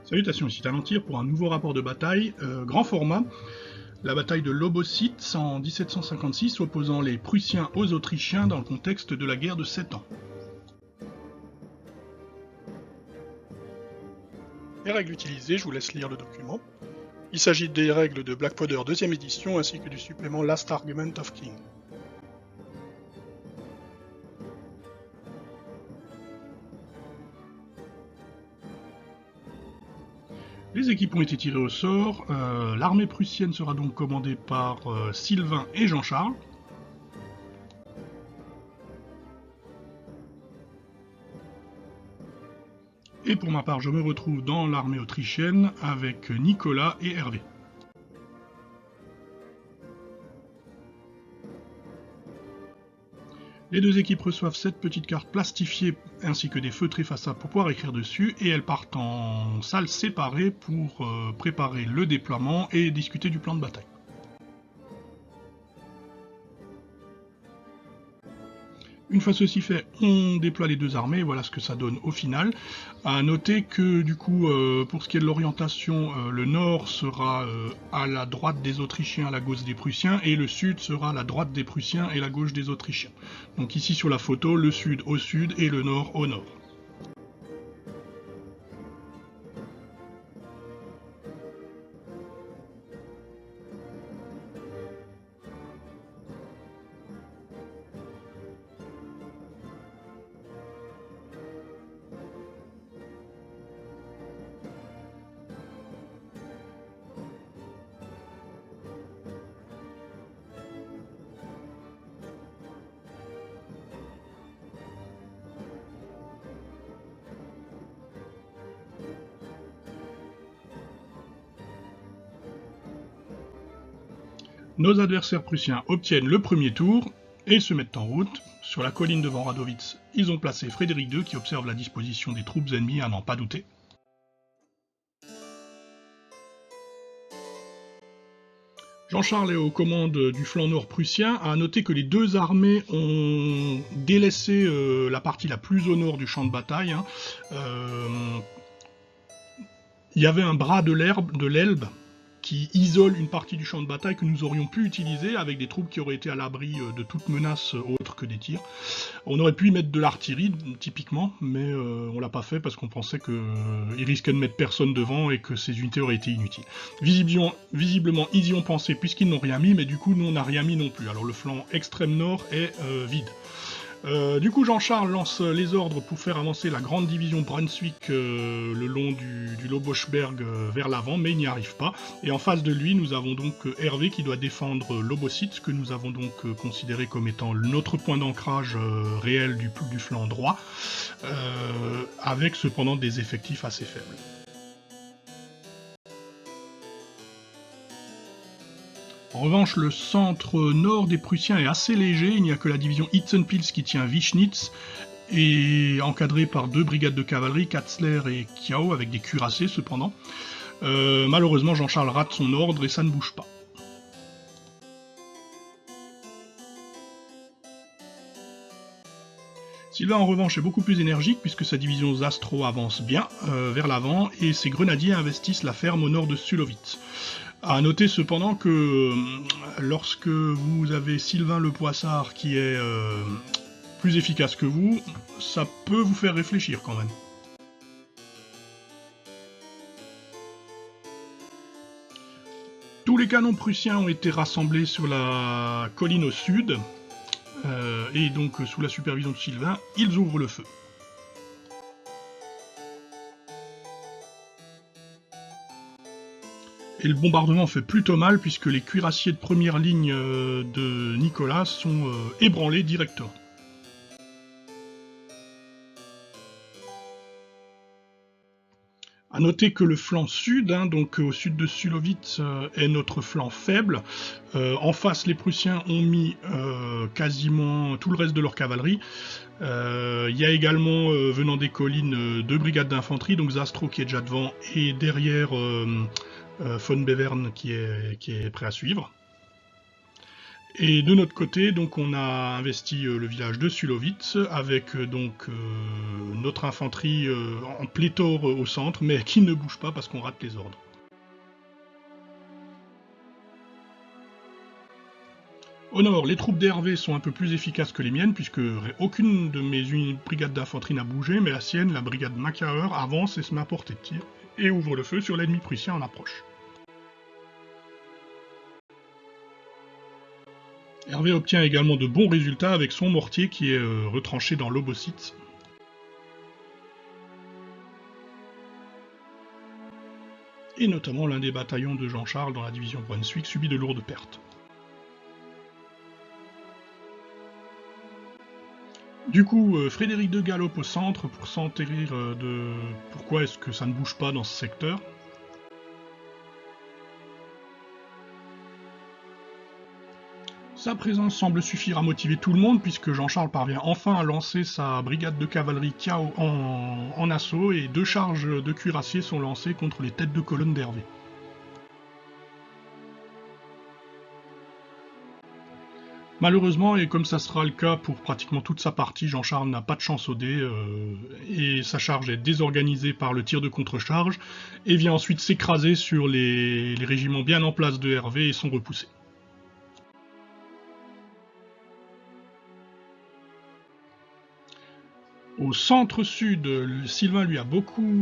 Salutations, ici Talentir pour un nouveau rapport de bataille, grand format, la bataille de Lobositz en 1756 opposant les Prussiens aux Autrichiens dans le contexte de la guerre de 7 ans. Les règles utilisées, je vous laisse lire le document. Il s'agit des règles de Blackpowder 2e édition ainsi que du supplément Last Argument of King. Les équipes ont été tirées au sort, l'armée prussienne sera donc commandée par Sylvain et Jean-Charles. Et pour ma part, je me retrouve dans l'armée autrichienne avec Nicolas et Hervé. Les deux équipes reçoivent 7 petites cartes plastifiées ainsi que des feutres effaçables pour pouvoir écrire dessus et elles partent en salles séparées pour préparer le déploiement et discuter du plan de bataille. Une fois ceci fait, on déploie les deux armées, voilà ce que ça donne au final. À noter que du coup, pour ce qui est de l'orientation, le nord sera à la droite des Autrichiens, à la gauche des Prussiens, et le sud sera à la droite des Prussiens et la gauche des Autrichiens. Donc ici sur la photo, le sud au sud et le nord au nord. Nos adversaires prussiens obtiennent le premier tour et se mettent en route. Sur la colline devant Radowitz, ils ont placé Frédéric II qui observe la disposition des troupes ennemies à n'en pas douter. Jean-Charles est aux commandes du flanc nord prussien. À noter que les deux armées ont délaissé la partie la plus au nord du champ de bataille. Il y avait un bras de l'Elbe qui isole une partie du champ de bataille que nous aurions pu utiliser avec des troupes qui auraient été à l'abri de toute menace autre que des tirs. On aurait pu y mettre de l'artillerie, typiquement, mais on l'a pas fait parce qu'on pensait qu'il risquait de mettre personne devant et que ces unités auraient été inutiles. Visiblement, ils y ont pensé puisqu'ils n'ont rien mis, mais du coup, nous, on n'a rien mis non plus. Alors le flanc extrême nord est vide. Du coup, Jean-Charles lance les ordres pour faire avancer la grande division Brunswick le long du Loboschberg vers l'avant, mais il n'y arrive pas. Et en face de lui, nous avons donc Hervé qui doit défendre Lobositz, que nous avons donc considéré comme étant notre point d'ancrage réel du flanc droit, avec cependant des effectifs assez faibles. En revanche, le centre nord des Prussiens est assez léger, il n'y a que la division Hitzenpils qui tient Wischnitz, et encadrée par 2 brigades de cavalerie, Katzler et Kiao, avec des cuirassés cependant. Malheureusement, Jean-Charles rate son ordre et ça ne bouge pas. Sylvain en revanche est beaucoup plus énergique puisque sa division Zastro avance bien vers l'avant et ses grenadiers investissent la ferme au nord de Sulowitz. A noter cependant que lorsque vous avez Sylvain le Poissard qui est plus efficace que vous, ça peut vous faire réfléchir quand même. Tous les canons prussiens ont été rassemblés sur la colline au sud, et donc sous la supervision de Sylvain, ils ouvrent le feu. Et le bombardement fait plutôt mal puisque les cuirassiers de première ligne de Nicolas sont ébranlés directement. A noter que le flanc sud, donc au sud de Sulowitz, est notre flanc faible. En face, les Prussiens ont mis quasiment tout le reste de leur cavalerie. Il y a également, venant des collines, 2 brigades d'infanterie, donc Zastro qui est déjà devant, et derrière von Bevern qui est prêt à suivre. Et de notre côté, donc, on a investi le village de Sulowitz avec notre infanterie en pléthore au centre, mais qui ne bouge pas parce qu'on rate les ordres. Au nord, les troupes d'Hervé sont un peu plus efficaces que les miennes, puisque aucune de mes brigades d'infanterie n'a bougé, mais la sienne, la brigade Macarer, avance et se met à portée de tir, et ouvre le feu sur l'ennemi prussien en approche. Hervé obtient également de bons résultats avec son mortier qui est retranché dans l'Obositz. Et notamment l'un des bataillons de Jean-Charles dans la division Brunswick subit de lourdes pertes. Du coup, Frédéric de galope au centre pour s'enterrir de pourquoi est-ce que ça ne bouge pas dans ce secteur. Sa présence semble suffire à motiver tout le monde puisque Jean-Charles parvient enfin à lancer sa brigade de cavalerie Kiao en assaut et 2 charges de cuirassiers sont lancées contre les têtes de colonne d'Hervé. Malheureusement, et comme ça sera le cas pour pratiquement toute sa partie, Jean-Charles n'a pas de chance au dé, et sa charge est désorganisée par le tir de contre-charge, et vient ensuite s'écraser sur les régiments bien en place de Hervé et sont repoussés. Au centre-sud, Sylvain lui a beaucoup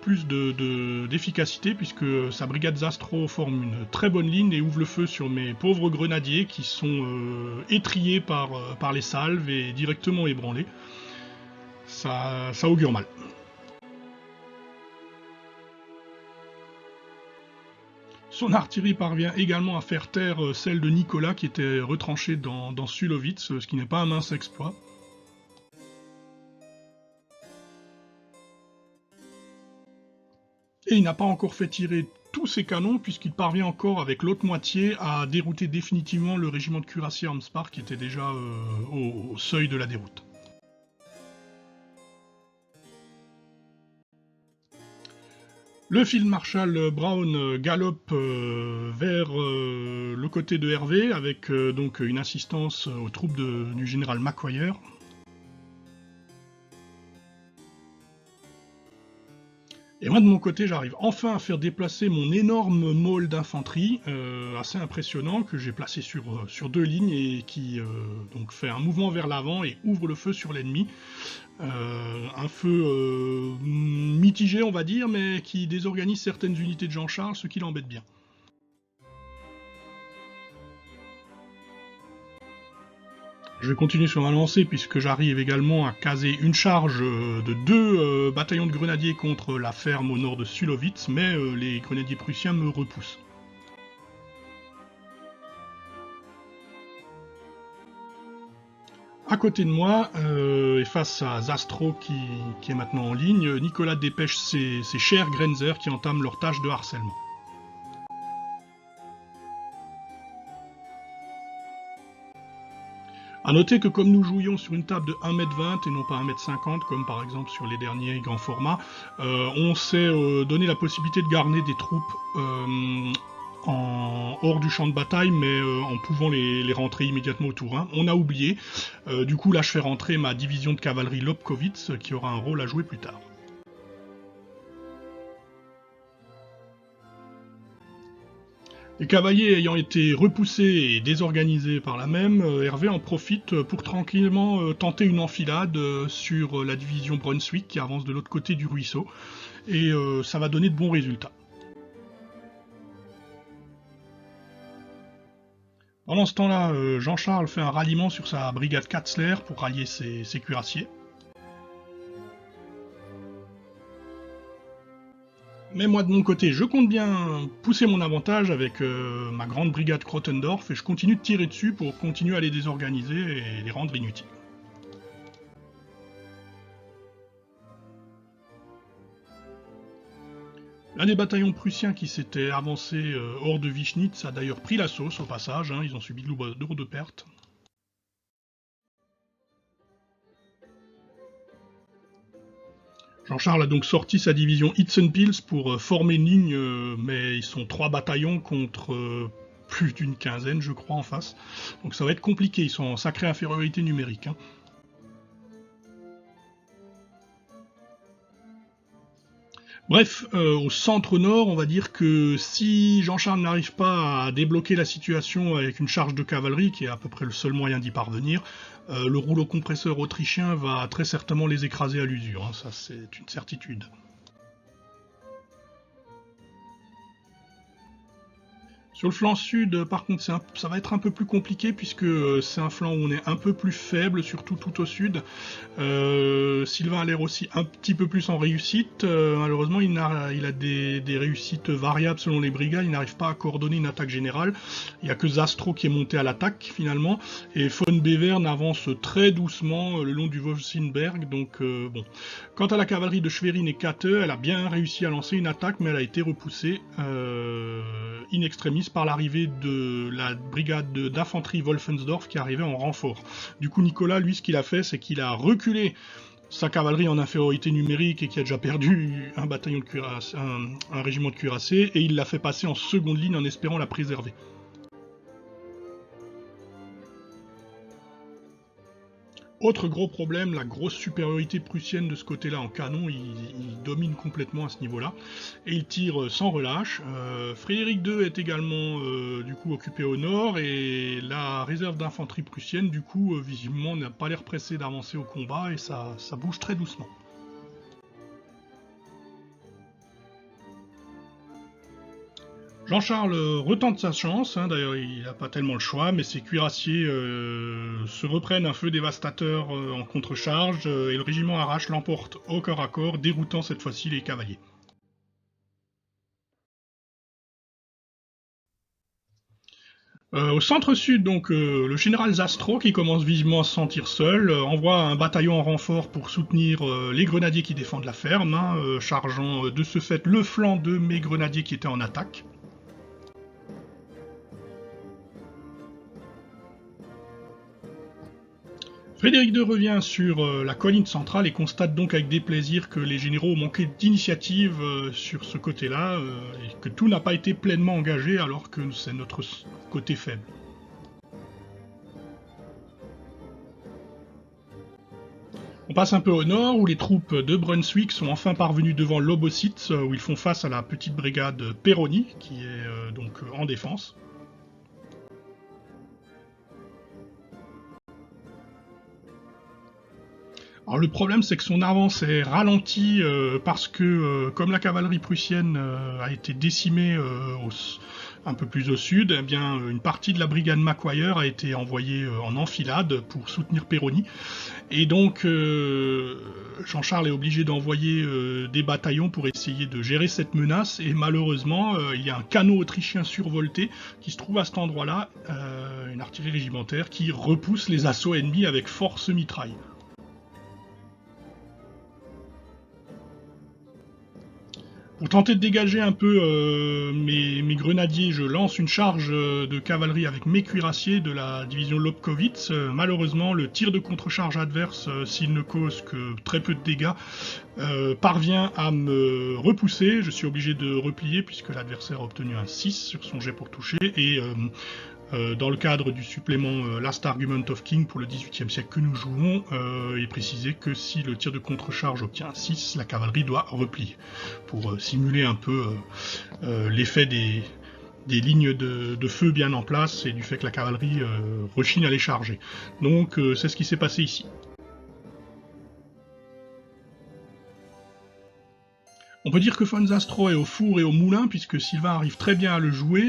plus d'efficacité puisque sa brigade Zastro forme une très bonne ligne et ouvre le feu sur mes pauvres grenadiers qui sont étriés par les salves et directement ébranlés. Ça augure mal. Son artillerie parvient également à faire taire celle de Nicolas qui était retranchée dans Sulowitz, ce qui n'est pas un mince exploit. Et il n'a pas encore fait tirer tous ses canons, puisqu'il parvient encore, avec l'autre moitié, à dérouter définitivement le régiment de cuirassiers Armspar, qui était déjà au seuil de la déroute. Le Field-Marshal Brown galope vers le côté de Hervé, avec donc une assistance aux troupes du général Macquarie. Et moi de mon côté, j'arrive enfin à faire déplacer mon énorme môle d'infanterie, assez impressionnant, que j'ai placé sur 2 lignes et qui donc fait un mouvement vers l'avant et ouvre le feu sur l'ennemi. Un feu mitigé on va dire, mais qui désorganise certaines unités de Jean-Charles, ce qui l'embête bien. Je vais continuer sur ma lancée puisque j'arrive également à caser une charge de 2 bataillons de grenadiers contre la ferme au nord de Sulowitz, mais les grenadiers prussiens me repoussent. À côté de moi, et face à Zastro qui est maintenant en ligne, Nicolas dépêche ses chers Grenzer qui entament leur tâche de harcèlement. A noter que comme nous jouions sur une table de 1m20 et non pas 1m50, comme par exemple sur les derniers grands formats, on s'est donné la possibilité de garder des troupes hors du champ de bataille, mais en pouvant les rentrer immédiatement au tour 1. On a oublié. Du coup, là, je fais rentrer ma division de cavalerie Lobkowitz, qui aura un rôle à jouer plus tard. Les cavaliers ayant été repoussés et désorganisés par la même, Hervé en profite pour tranquillement tenter une enfilade sur la division Brunswick qui avance de l'autre côté du ruisseau, et ça va donner de bons résultats. Pendant ce temps-là, Jean-Charles fait un ralliement sur sa brigade Katzler pour rallier ses cuirassiers. Mais moi de mon côté, je compte bien pousser mon avantage avec ma grande brigade Krotendorf et je continue de tirer dessus pour continuer à les désorganiser et les rendre inutiles. L'un des bataillons prussiens qui s'était avancé hors de Vichnitz a d'ailleurs pris la sauce au passage, ils ont subi de lourdes pertes. Jean-Charles a donc sorti sa division Hitzenpils pour former une ligne, mais ils sont 3 bataillons contre plus d'une quinzaine, je crois, en face. Donc ça va être compliqué, ils sont en sacrée infériorité numérique. Hein. Bref, au centre-nord, on va dire que si Jean-Charles n'arrive pas à débloquer la situation avec une charge de cavalerie, qui est à peu près le seul moyen d'y parvenir, le rouleau compresseur autrichien va très certainement les écraser à l'usure, hein, ça c'est une certitude. Sur le flanc sud, par contre, ça va être un peu plus compliqué puisque c'est un flanc où on est un peu plus faible, surtout tout au sud. Sylvain a l'air aussi un petit peu plus en réussite. Malheureusement, il a des réussites variables selon les brigades. Il n'arrive pas à coordonner une attaque générale. Il n'y a que Zastro qui est monté à l'attaque finalement. Et von Bevern avance très doucement le long du Wolfsenberg. Donc bon. Quant à la cavalerie de Schwerin et Katte, elle a bien réussi à lancer une attaque, mais elle a été repoussée in extremis par l'arrivée de la brigade d'infanterie Wolfensdorf qui arrivait en renfort. Du coup, Nicolas, lui, ce qu'il a fait, c'est qu'il a reculé sa cavalerie en infériorité numérique et qui a déjà perdu un bataillon de cuirassés, un régiment de cuirassés, et il l'a fait passer en seconde ligne en espérant la préserver. Autre gros problème, la grosse supériorité prussienne de ce côté-là en canon, il domine complètement à ce niveau-là, et il tire sans relâche. Frédéric II est également du coup occupé au nord, et la réserve d'infanterie prussienne, du coup, visiblement n'a pas l'air pressée d'avancer au combat, et ça bouge très doucement. Jean-Charles retente sa chance, hein, d'ailleurs il n'a pas tellement le choix, mais ses cuirassiers se reprennent un feu dévastateur en contre-charge, et le régiment Arrache l'emporte au corps à corps, déroutant cette fois-ci les cavaliers. Au centre-sud, donc, le général Zastro, qui commence vivement à se sentir seul, envoie un bataillon en renfort pour soutenir les grenadiers qui défendent la ferme, hein, chargeant de ce fait le flanc de mes grenadiers qui étaient en attaque. Frédéric II revient sur la colline centrale et constate donc avec déplaisir que les généraux ont manqué d'initiative sur ce côté-là et que tout n'a pas été pleinement engagé alors que c'est notre côté faible. On passe un peu au nord où les troupes de Brunswick sont enfin parvenues devant Lobositz où ils font face à la petite brigade Peroni qui est donc en défense. Alors le problème c'est que son avance est ralentie parce que comme la cavalerie prussienne a été décimée un peu plus au sud, eh bien une partie de la brigade Macquarie a été envoyée en enfilade pour soutenir Peroni. Et donc Jean-Charles est obligé d'envoyer des bataillons pour essayer de gérer cette menace et malheureusement il y a un canot autrichien survolté qui se trouve à cet endroit-là, une artillerie régimentaire qui repousse les assauts ennemis avec force mitraille. Pour tenter de dégager un peu mes grenadiers, je lance une charge de cavalerie avec mes cuirassiers de la division Lobkowitz. Malheureusement, le tir de contre-charge adverse, s'il ne cause que très peu de dégâts, parvient à me repousser. Je suis obligé de replier puisque l'adversaire a obtenu un 6 sur son jet pour toucher et dans le cadre du supplément Last Argument of King pour le XVIIIe siècle que nous jouons, il est précisé que si le tir de contre-charge obtient un 6, la cavalerie doit replier, pour simuler un peu l'effet des lignes de feu bien en place et du fait que la cavalerie rechigne à les charger. Donc c'est ce qui s'est passé ici. On peut dire que von Zastro est au four et au moulin, puisque Sylvain arrive très bien à le jouer,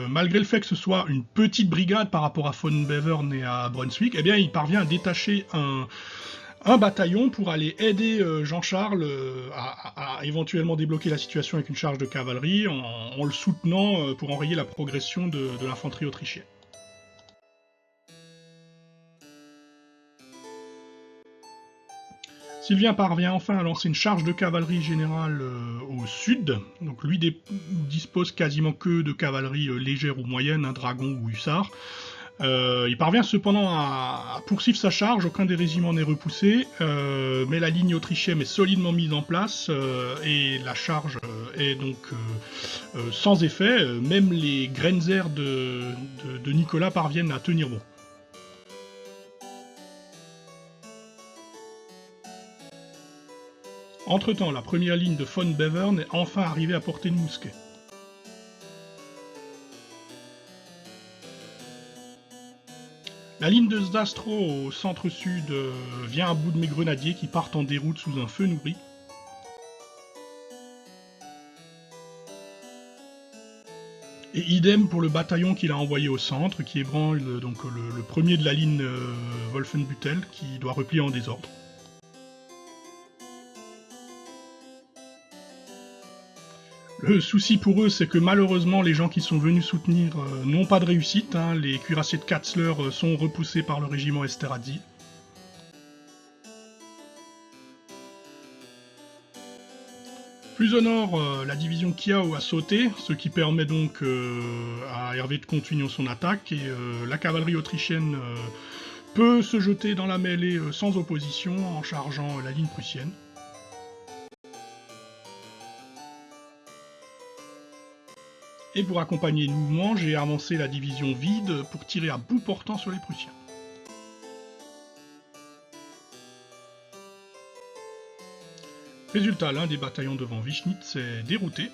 malgré le fait que ce soit une petite brigade par rapport à von Bevern et à Brunswick, eh bien il parvient à détacher un bataillon pour aller aider Jean-Charles à éventuellement débloquer la situation avec une charge de cavalerie, en le soutenant pour enrayer la progression de l'infanterie autrichienne. Sylvain parvient enfin à lancer une charge de cavalerie générale au sud. Donc lui dispose quasiment que de cavalerie légère ou moyenne, un dragon ou hussard. Il parvient cependant à poursuivre sa charge, aucun des régiments n'est repoussé, mais la ligne autrichienne est solidement mise en place et la charge est donc sans effet. Même les Grenzer de Nicolas parviennent à tenir bon. Entre-temps, la première ligne de von Bevern est enfin arrivée à portée de mousquet. La ligne de Zastrow au centre-sud vient à bout de mes grenadiers qui partent en déroute sous un feu nourri. Et idem pour le bataillon qu'il a envoyé au centre, qui ébranle donc le premier de la ligne Wolfenbüttel, qui doit replier en désordre. Le souci pour eux, c'est que malheureusement, les gens qui sont venus soutenir n'ont pas de réussite. Hein. Les cuirassiers de Katzler sont repoussés par le régiment Esterhazy. Plus au nord, la division Kiao a sauté, ce qui permet donc à Hervé de continuer son attaque, et la cavalerie autrichienne peut se jeter dans la mêlée sans opposition en chargeant la ligne prussienne. Et pour accompagner le mouvement, j'ai avancé la division vide pour tirer à bout portant sur les Prussiens. Résultat, l'un des bataillons devant Wischnitz est dérouté.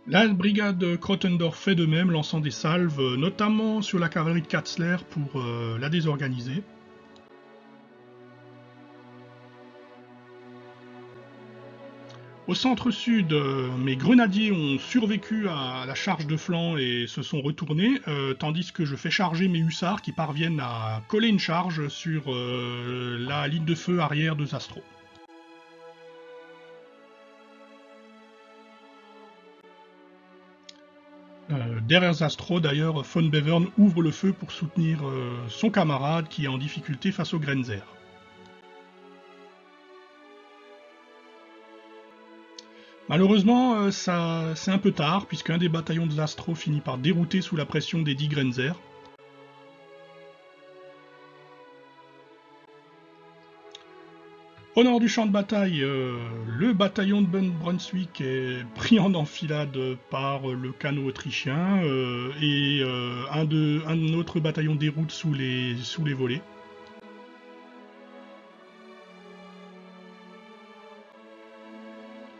La brigade Krottendorf fait de même, lançant des salves, notamment sur la cavalerie de Katzler pour la désorganiser. Au centre-sud, mes grenadiers ont survécu à la charge de flanc et se sont retournés, tandis que je fais charger mes hussards qui parviennent à coller une charge sur la ligne de feu arrière de Zastrow. Derrière Zastrow, d'ailleurs, von Bevern ouvre le feu pour soutenir son camarade qui est en difficulté face aux Grenzer. Malheureusement, c'est un peu tard, puisqu'un des bataillons de Zastrow finit par dérouter sous la pression des 10 Grenzer. Au nord du champ de bataille, le bataillon de Brunswick est pris en enfilade par le canot autrichien et un autre bataillon déroute sous les volets.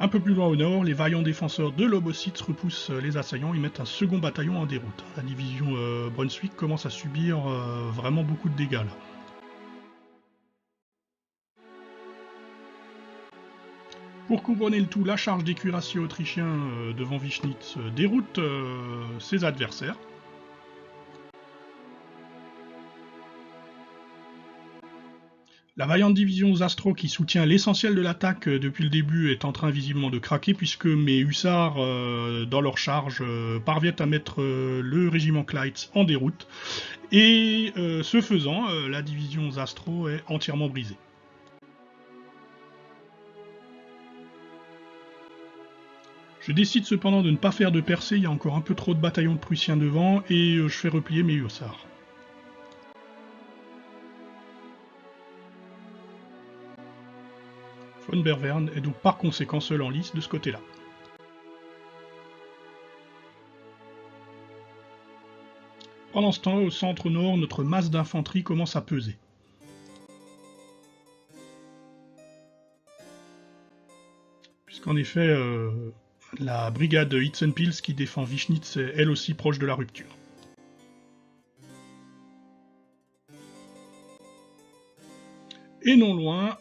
Un peu plus loin au nord, les vaillants défenseurs de Lobositz repoussent les assaillants et mettent un second bataillon en déroute. La division Brunswick commence à subir vraiment beaucoup de dégâts là. Pour couronner le tout, la charge des cuirassiers autrichiens devant Wischnitz déroute ses adversaires. La vaillante division Zastrow, qui soutient l'essentiel de l'attaque depuis le début, est en train visiblement de craquer, puisque mes hussards, dans leur charge, parviennent à mettre le régiment Kleitz en déroute. Et ce faisant, la division Zastrow est entièrement brisée. Je décide cependant de ne pas faire de percée, il y a encore un peu trop de bataillons de Prussiens devant, et je fais replier mes hussards. Von Bevern est donc par conséquent seul en lice de ce côté-là. Pendant ce temps, au centre-nord, notre masse d'infanterie commence à peser. Puisqu'en effet, la brigade Hitzenpils qui défend Wischnitz est elle aussi proche de la rupture. Et non loin,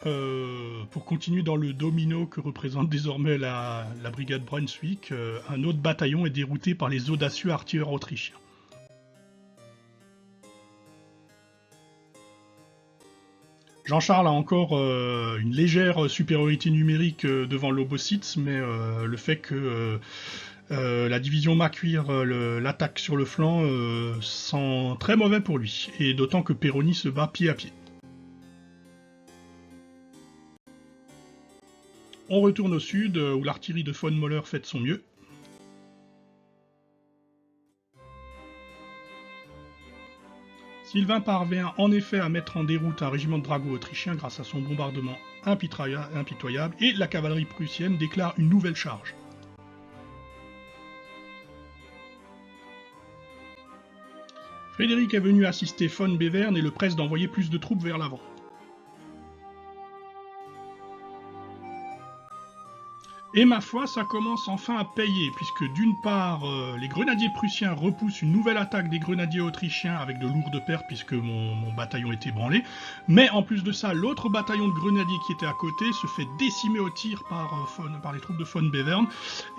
pour continuer dans le domino que représente désormais la brigade Brunswick, un autre bataillon est dérouté par les audacieux artilleurs autrichiens. Jean-Charles a encore une légère supériorité numérique devant Lobositz, mais le fait que la division Macuir l'attaque sur le flanc sent très mauvais pour lui, et d'autant que Peroni se bat pied à pied. On retourne au sud, où l'artillerie de von Moller fait de son mieux. Sylvain parvient en effet à mettre en déroute un régiment de dragons autrichien grâce à son bombardement impitoyable, et la cavalerie prussienne déclare une nouvelle charge. Frédéric est venu assister von Bevern et le presse d'envoyer plus de troupes vers l'avant. Et ma foi, ça commence enfin à payer, puisque d'une part, les grenadiers prussiens repoussent une nouvelle attaque des grenadiers autrichiens avec de lourdes pertes, puisque mon bataillon est ébranlé, mais en plus de ça, l'autre bataillon de grenadiers qui était à côté se fait décimer au tir par les troupes de von Bevern,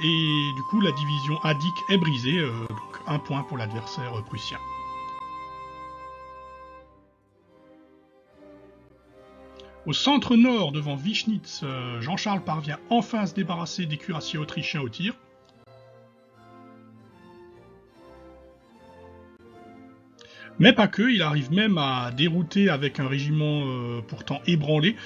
et du coup la division Hadik est brisée, donc 1 point pour l'adversaire prussien. Au centre-nord, devant Wischnitz, Jean-Charles parvient enfin à se débarrasser des cuirassiers autrichiens au tir. Mais pas que, il arrive même à dérouter avec un régiment pourtant ébranlé,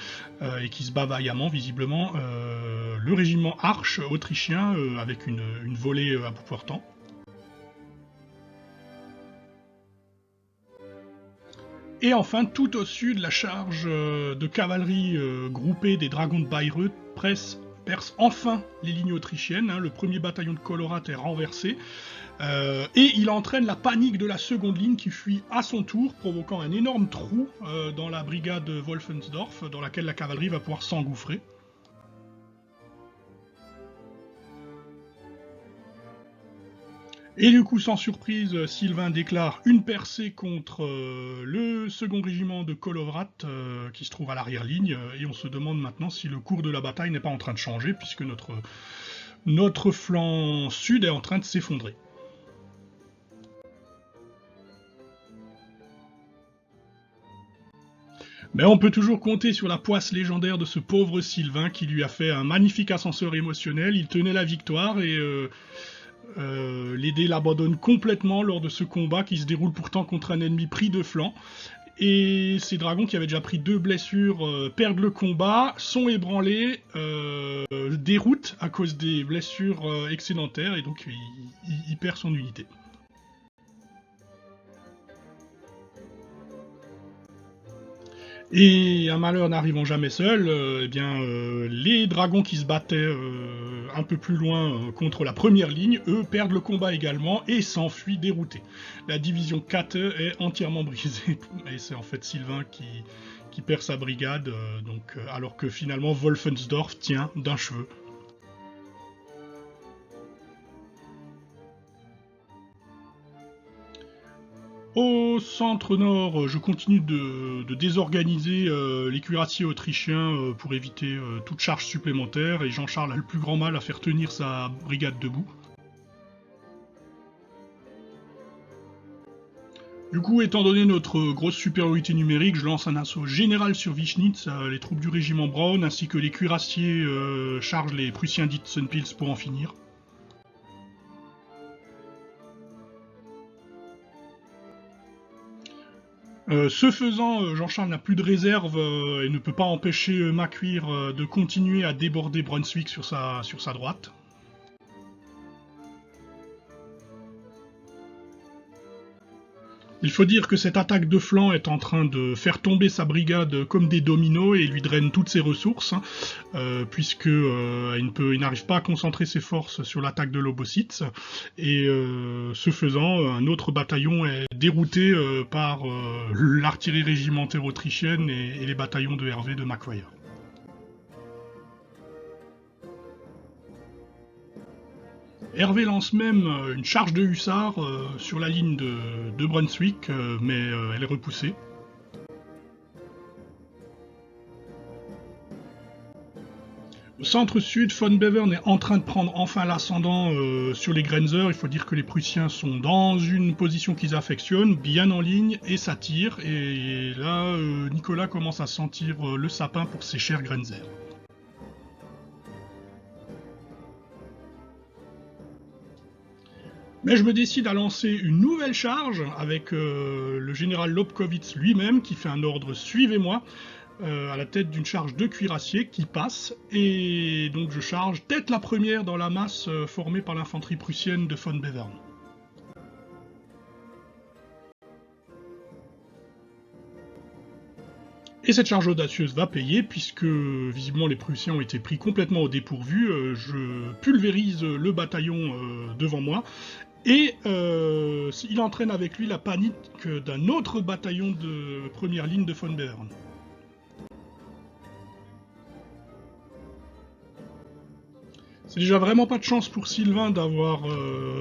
et qui se bat vaillamment visiblement, le régiment Arche autrichien avec une volée à bout portant. Et enfin, tout au sud, la charge de cavalerie groupée des dragons de Bayreuth perce enfin les lignes autrichiennes. Le premier bataillon de Collorat est renversé. Et il entraîne la panique de la seconde ligne qui fuit à son tour, provoquant un énorme trou dans la brigade Wolfensdorf, dans laquelle la cavalerie va pouvoir s'engouffrer. Et du coup, sans surprise, Sylvain déclare une percée contre le second régiment de Kolovrat, qui se trouve à l'arrière-ligne, et on se demande maintenant si le cours de la bataille n'est pas en train de changer, puisque notre flanc sud est en train de s'effondrer. Mais on peut toujours compter sur la poisse légendaire de ce pauvre Sylvain, qui lui a fait un magnifique ascenseur émotionnel. Il tenait la victoire, et les dés l'abandonnent complètement lors de ce combat qui se déroule pourtant contre un ennemi pris de flanc. Et ces dragons qui avaient déjà pris 2 blessures perdent le combat, sont ébranlés, déroutent à cause des blessures excédentaires, et donc il perd son unité. Et un malheur n'arrivant jamais seul, les dragons qui se battaient un peu plus loin contre la première ligne, eux perdent le combat également et s'enfuient déroutés. La division Kate est entièrement brisée, et c'est en fait Sylvain qui perd sa brigade, alors que finalement Wolfensdorf tient d'un cheveu. Au centre-nord, je continue de désorganiser les cuirassiers autrichiens pour éviter toute charge supplémentaire, et Jean-Charles a le plus grand mal à faire tenir sa brigade debout. Du coup, étant donné notre grosse supériorité numérique, je lance un assaut général sur Wischnitz, les troupes du régiment Braun, ainsi que les cuirassiers chargent les Prussiens d'Itzenpils pour en finir. Ce faisant, Jean-Charles n'a plus de réserve et ne peut pas empêcher Macuir de continuer à déborder Brunswick sur sa droite. Il faut dire que cette attaque de flanc est en train de faire tomber sa brigade comme des dominos et lui draine toutes ses ressources, puisqu'il n'arrive pas à concentrer ses forces sur l'attaque de Lobositz, et ce faisant, un autre bataillon est dérouté par l'artillerie régimentaire autrichienne et les bataillons de Hervé de Makwire. Hervé lance même une charge de hussards sur la ligne de Brunswick, mais elle est repoussée. Au centre-sud, von Bevern est en train de prendre enfin l'ascendant sur les Grenzer. Il faut dire que les Prussiens sont dans une position qu'ils affectionnent, bien en ligne, et ça tire. Et là, Nicolas commence à sentir le sapin pour ses chers Grenzer. Mais je me décide à lancer une nouvelle charge avec le général Lobkowitz lui-même qui fait un ordre « Suivez-moi ». à la tête d'une charge de cuirassiers qui passe, et donc je charge tête la première dans la masse formée par l'infanterie prussienne de von Bevern. Et cette charge audacieuse va payer, puisque visiblement les Prussiens ont été pris complètement au dépourvu. Je pulvérise le bataillon devant moi, et il entraîne avec lui la panique d'un autre bataillon de première ligne de von Bevern. C'est déjà vraiment pas de chance pour Sylvain d'avoir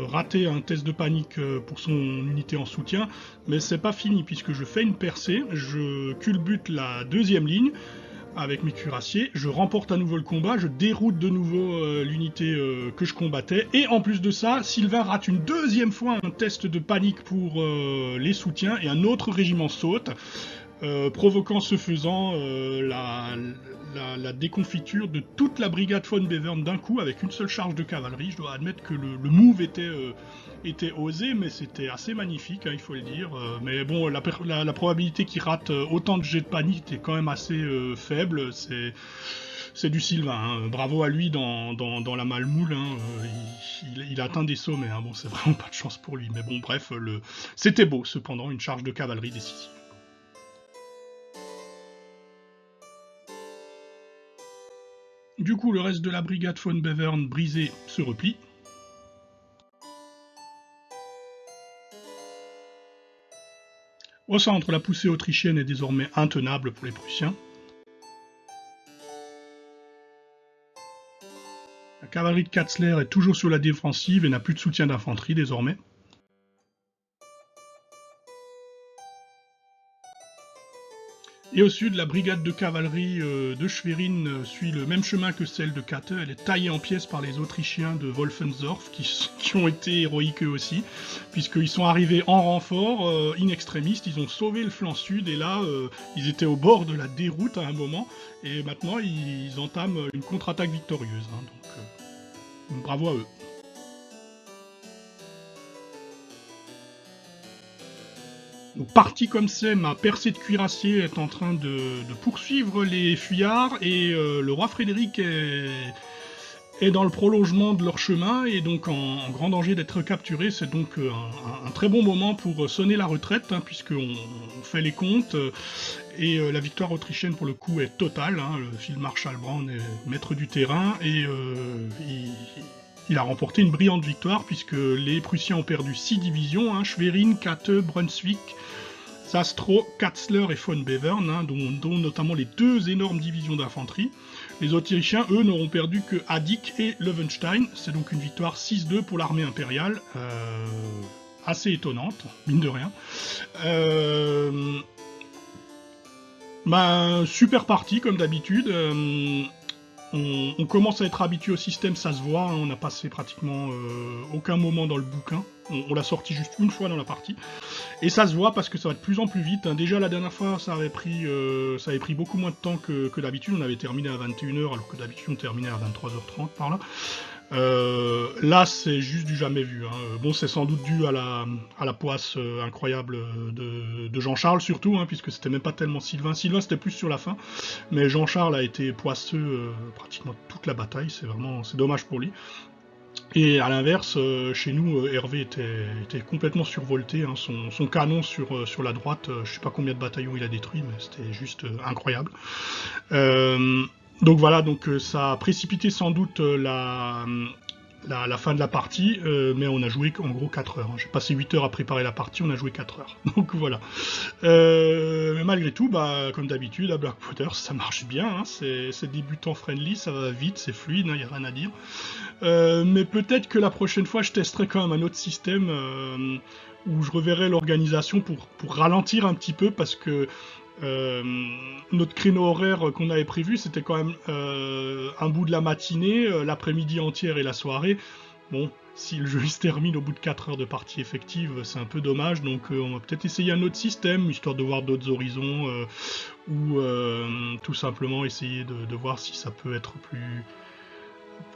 raté un test de panique pour son unité en soutien, mais c'est pas fini puisque je fais une percée, je culbute la deuxième ligne avec mes cuirassiers, je remporte à nouveau le combat, je déroute de nouveau l'unité que je combattais, et en plus de ça, Sylvain rate une deuxième fois un test de panique pour les soutiens, et un autre régiment saute, provoquant ce faisant la déconfiture de toute la brigade von Bevern d'un coup avec une seule charge de cavalerie. Je dois admettre que le move était osé, mais c'était assez magnifique, hein, il faut le dire. Mais bon, la probabilité qu'il rate autant de jets de panique était quand même assez faible. C'est du Sylvain, hein. Bravo à lui dans la malmoule, hein. Il a atteint des sommets, hein. Bon, c'est vraiment pas de chance pour lui, mais bon, bref, c'était beau cependant, une charge de cavalerie décisive. Du coup, le reste de la brigade von Bevern brisée se replie. Au centre, la poussée autrichienne est désormais intenable pour les Prussiens. La cavalerie de Katzler est toujours sur la défensive et n'a plus de soutien d'infanterie désormais. Et au sud, la brigade de cavalerie de Schwerin suit le même chemin que celle de Katte. Elle est taillée en pièces par les Autrichiens de Wolfensdorf, qui ont été héroïques eux aussi, puisqu'ils sont arrivés en renfort, in extremis, ils ont sauvé le flanc sud, et là, ils étaient au bord de la déroute à un moment, et maintenant, ils entament une contre-attaque victorieuse. Hein, donc, bravo à eux. Donc, parti comme c'est, ma percée de cuirassiers est en train de poursuivre les fuyards, et le roi Frédéric est dans le prolongement de leur chemin, et donc en grand danger d'être capturé. C'est donc un très bon moment pour sonner la retraite, hein, puisqu'on fait les comptes, et la victoire autrichienne pour le coup est totale, hein. Le Feldmarschall Braun est maître du terrain, et il a remporté une brillante victoire, puisque les Prussiens ont perdu 6 divisions, hein, Schwerin, Katte, Brunswick, Zastrow, Katzler et von Bevern, hein, dont notamment les 2 énormes divisions d'infanterie. Les Autrichiens, eux, n'auront perdu que Hadik et Löwenstein. C'est donc une victoire 6-2 pour l'armée impériale, assez étonnante, mine de rien. Super partie, comme d'habitude. On commence à être habitué au système, ça se voit, hein, on n'a passé pratiquement aucun moment dans le bouquin, on l'a sorti juste une fois dans la partie, et ça se voit parce que ça va de plus en plus vite, hein. Déjà la dernière fois ça avait pris beaucoup moins de temps que d'habitude, on avait terminé à 21h alors que d'habitude on terminait à 23h30 par là. Là c'est juste du jamais vu, hein. Bon, c'est sans doute dû à la poisse incroyable de Jean-Charles surtout, hein, puisque c'était même pas tellement Sylvain c'était plus sur la fin, mais Jean-Charles a été poisseux pratiquement toute la bataille, c'est dommage pour lui. Et à l'inverse, chez nous, Hervé était complètement survolté, hein. Son canon sur la droite, je sais pas combien de bataillons il a détruit, mais c'était juste incroyable. Donc voilà, ça a précipité sans doute la fin de la partie, mais on a joué en gros 4 heures. J'ai passé 8 heures à préparer la partie, on a joué 4 heures. Donc voilà. Mais malgré tout, comme d'habitude, à Blackwater, ça marche bien, hein. C'est débutant friendly, ça va vite, c'est fluide, il n'y a rien à dire. Mais peut-être que la prochaine fois, je testerai quand même un autre système où je reverrai l'organisation pour ralentir un petit peu, parce que notre créneau horaire qu'on avait prévu, c'était quand même un bout de la matinée, l'après-midi entière et la soirée. Bon, si le jeu se termine au bout de 4 heures de partie effective, c'est un peu dommage, donc on va peut-être essayer un autre système, histoire de voir d'autres horizons, ou tout simplement essayer de voir si ça peut être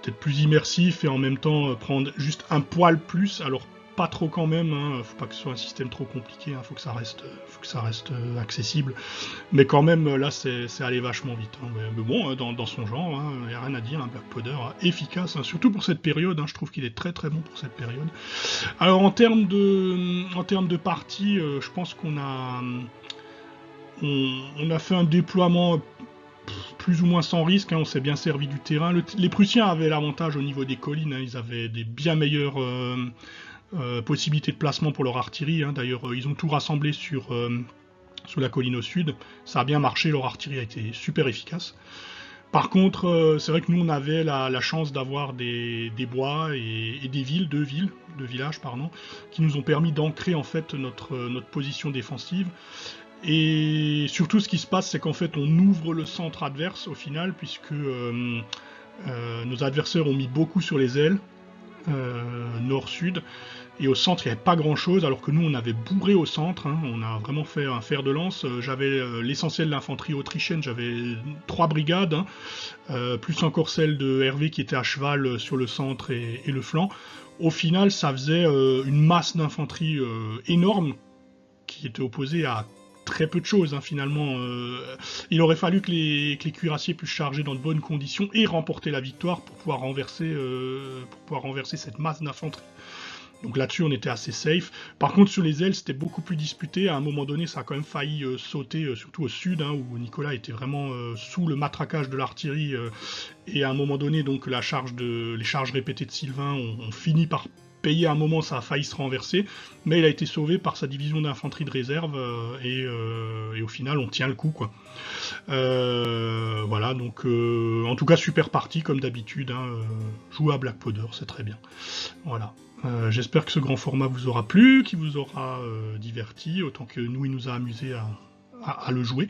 peut-être plus immersif, et en même temps prendre juste un poil plus. Alors pas trop quand même, hein. Faut pas que ce soit un système trop compliqué, hein. Faut que ça reste accessible. Mais quand même, là, c'est allé vachement vite, hein. Mais bon, dans son genre, hein, y a rien à dire, un Black Powder efficace, hein, surtout pour cette période, hein. Je trouve qu'il est très très bon pour cette période. Alors en termes de partie, je pense qu'on a fait un déploiement plus ou moins sans risque, hein, on s'est bien servi du terrain. Les Prussiens avaient l'avantage au niveau des collines, hein, ils avaient des bien meilleures possibilités de placement pour leur artillerie, hein. D'ailleurs, ils ont tout rassemblé sur la colline au sud. Ça a bien marché, leur artillerie a été super efficace. Par contre, c'est vrai que nous, on avait la chance d'avoir des bois et des villes, deux villages, pardon, qui nous ont permis d'ancrer en fait notre position défensive. Et surtout, ce qui se passe, c'est qu'en fait, on ouvre le centre adverse au final, puisque nos adversaires ont mis beaucoup sur les ailes, nord-sud, et au centre, il n'y avait pas grand-chose, alors que nous, on avait bourré au centre, hein. On a vraiment fait un fer de lance. J'avais l'essentiel de l'infanterie autrichienne, j'avais 3 brigades, hein, plus encore celle de Hervé qui était à cheval sur le centre et le flanc. Au final, ça faisait une masse d'infanterie énorme, qui était opposée à très peu de choses, hein, finalement. Il aurait fallu que les cuirassiers puissent charger dans de bonnes conditions et remporter la victoire pour pouvoir renverser cette masse d'infanterie. Donc là-dessus, on était assez safe. Par contre, sur les ailes, c'était beaucoup plus disputé. À un moment donné, ça a quand même failli sauter, surtout au sud, hein, où Nicolas était vraiment sous le matraquage de l'artillerie. Et à un moment donné, donc les charges répétées de Sylvain ont fini par payer à un moment, ça a failli se renverser, mais il a été sauvé par sa division d'infanterie de réserve, et au final, on tient le coup, quoi. Voilà, donc en tout cas, super partie, comme d'habitude, hein, jouer à Black Powder, c'est très bien. Voilà. J'espère que ce grand format vous aura plu, qu'il vous aura diverti, autant que nous, il nous a amusé à le jouer.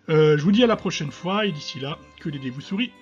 Je vous dis à la prochaine fois, et d'ici là, que les dés vous sourient.